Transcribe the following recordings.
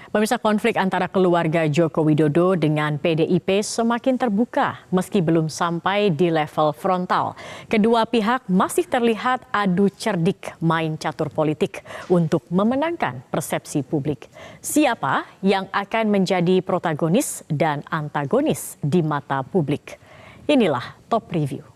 Pemirsa, konflik antara keluarga Joko Widodo dengan PDIP semakin terbuka meski belum sampai di level frontal. Kedua pihak masih terlihat adu cerdik main catur politik untuk memenangkan persepsi publik. Siapa yang akan menjadi protagonis dan antagonis di mata publik? Inilah Top Review.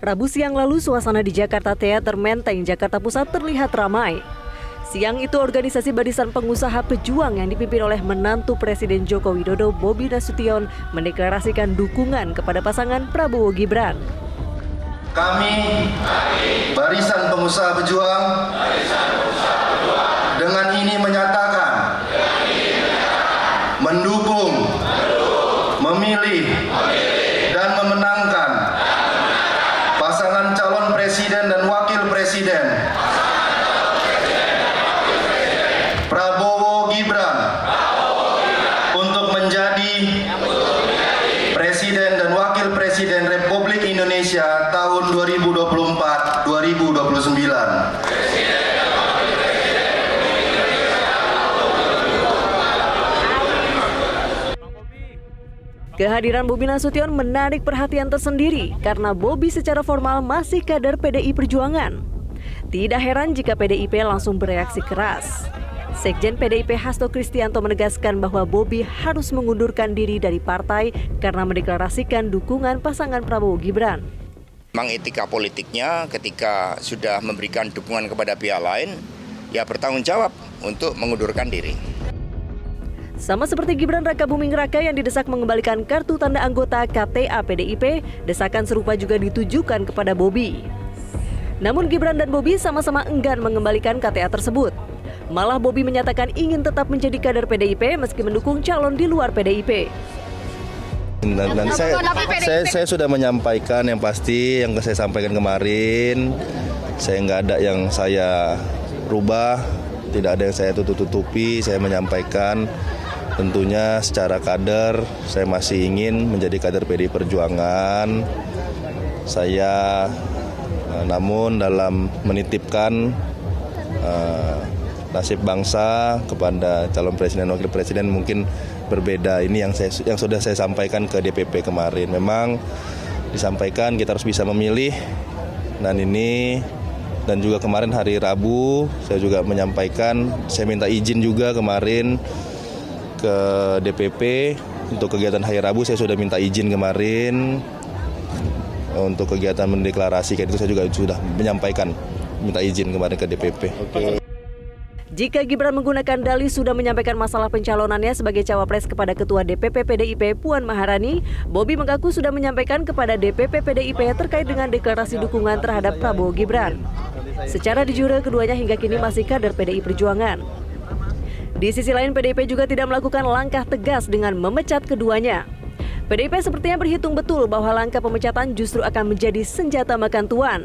Rabu siang lalu, suasana di Jakarta Theater Menteng, Jakarta Pusat terlihat ramai. Siang itu, organisasi Barisan Pengusaha Pejuang yang dipimpin oleh menantu Presiden Joko Widodo, Bobi Nasution, mendeklarasikan dukungan kepada pasangan Prabowo Gibran. Kami, Barisan Pengusaha Pejuang, dengan ini menyatakan mendukung, memilih, dan memenangkan pasangan calon presiden dan wakil presiden Prabowo Gibran untuk menjadi presiden dan wakil presiden Republik Indonesia tahun 2024-2029. Kehadiran Bobi Nasution menarik perhatian tersendiri karena Bobi secara formal masih kader PDI Perjuangan. Tidak heran jika PDIP langsung bereaksi keras. Sekjen PDIP Hasto Kristianto menegaskan bahwa Bobi harus mengundurkan diri dari partai karena mendeklarasikan dukungan pasangan Prabowo Gibran. Memang etika politiknya ketika sudah memberikan dukungan kepada pihak lain, ya bertanggung jawab untuk mengundurkan diri. Sama seperti Gibran Raka Buming Raka yang didesak mengembalikan kartu tanda anggota KTA PDIP, desakan serupa juga ditujukan kepada Bobi. Namun Gibran dan Bobi sama-sama enggan mengembalikan KTA tersebut. Malah Bobi menyatakan ingin tetap menjadi kader PDIP meski mendukung calon di luar PDIP. Dan saya sudah menyampaikan yang pasti yang saya sampaikan kemarin. Saya nggak ada yang saya rubah, tidak ada yang saya tutup-tutupi. Saya menyampaikan tentunya secara kader saya masih ingin menjadi kader PDI Perjuangan. Saya namun dalam menitipkan nasib bangsa kepada calon presiden dan wakil presiden mungkin berbeda. Ini yang sudah saya sampaikan ke DPP kemarin. Memang disampaikan kita harus bisa memilih, dan juga kemarin hari Rabu saya juga menyampaikan, saya minta izin juga kemarin ke DPP untuk kegiatan hari Rabu. Saya sudah minta izin kemarin untuk kegiatan mendeklarasikan itu, saya juga sudah menyampaikan minta izin kemarin ke DPP. Jika Gibran menggunakan dalih sudah menyampaikan masalah pencalonannya sebagai cawapres kepada Ketua DPP PDIP Puan Maharani, Bobi mengaku sudah menyampaikan kepada DPP PDIP terkait dengan deklarasi dukungan terhadap Prabowo Gibran. Secara de jure, keduanya hingga kini masih kader PDI Perjuangan. Di sisi lain, PDIP juga tidak melakukan langkah tegas dengan memecat keduanya. PDIP sepertinya berhitung betul bahwa langkah pemecatan justru akan menjadi senjata makan tuan.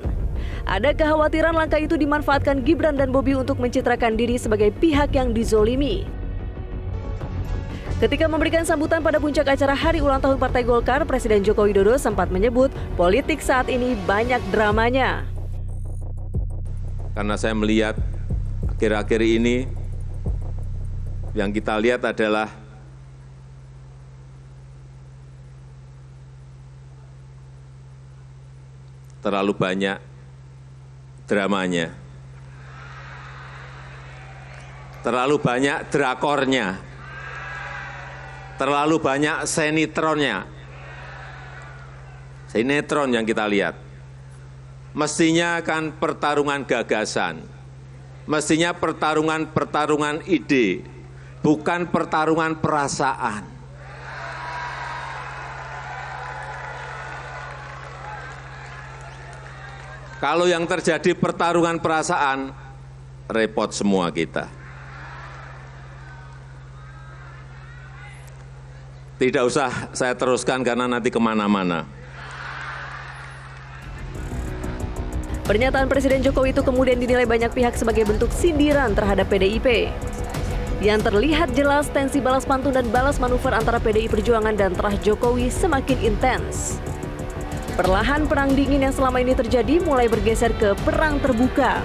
Ada kekhawatiran langkah itu dimanfaatkan Gibran dan Bobi untuk mencitrakan diri sebagai pihak yang dizolimi. Ketika memberikan sambutan pada puncak acara Hari Ulang Tahun Partai Golkar, Presiden Joko Widodo sempat menyebut politik saat ini banyak dramanya. Karena saya melihat akhir-akhir ini yang kita lihat adalah terlalu banyak dramanya, terlalu banyak drakornya, terlalu banyak sinetronnya. Sinetron yang kita lihat. Mestinya kan pertarungan gagasan, mestinya pertarungan ide, bukan pertarungan perasaan. Kalau yang terjadi pertarungan perasaan, repot semua kita. Tidak usah saya teruskan karena nanti kemana-mana. Pernyataan Presiden Jokowi itu kemudian dinilai banyak pihak sebagai bentuk sindiran terhadap PDIP. Yang terlihat jelas tensi balas pantun dan balas manuver antara PDI Perjuangan dan terah Jokowi semakin intens. Perlahan perang dingin yang selama ini terjadi mulai bergeser ke perang terbuka.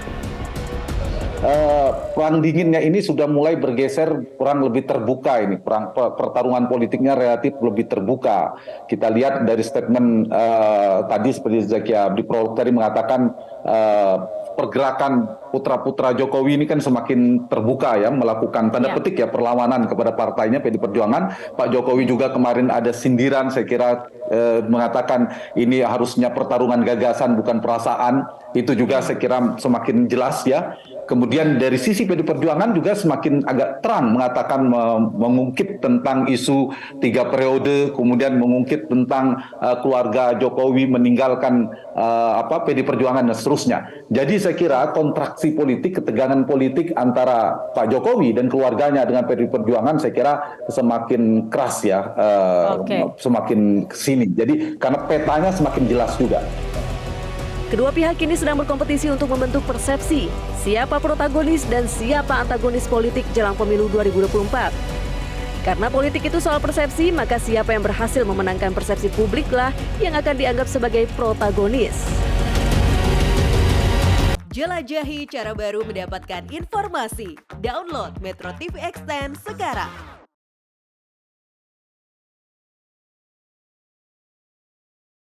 Perang dinginnya ini sudah mulai bergeser kurang lebih terbuka ini. Pertarungan politiknya relatif lebih terbuka. Kita lihat dari statement tadi seperti Zaki Abdi Prolog tadi mengatakan pergerakan putra-putra Jokowi ini kan semakin terbuka ya, melakukan tanda petik ya perlawanan kepada partainya PD Perjuangan. Pak Jokowi juga kemarin ada sindiran saya kira mengatakan ini harusnya pertarungan gagasan bukan perasaan. Itu juga saya kira semakin jelas ya. Kemudian dari sisi PD Perjuangan juga semakin agak terang mengatakan mengungkit tentang isu 3 periode, kemudian mengungkit tentang keluarga Jokowi meninggalkan PD Perjuangan dan seterusnya. Jadi saya kira kontraksi politik, ketegangan politik antara Pak Jokowi dan keluarganya dengan PD Perjuangan saya kira semakin keras ya, semakin kesini. Jadi karena petanya semakin jelas juga. Kedua pihak ini sedang berkompetisi untuk membentuk persepsi siapa protagonis dan siapa antagonis politik jelang pemilu 2024. Karena politik itu soal persepsi, maka siapa yang berhasil memenangkan persepsi publik lah yang akan dianggap sebagai protagonis. Jelajahi cara baru mendapatkan informasi. Download Metro TV Extend sekarang.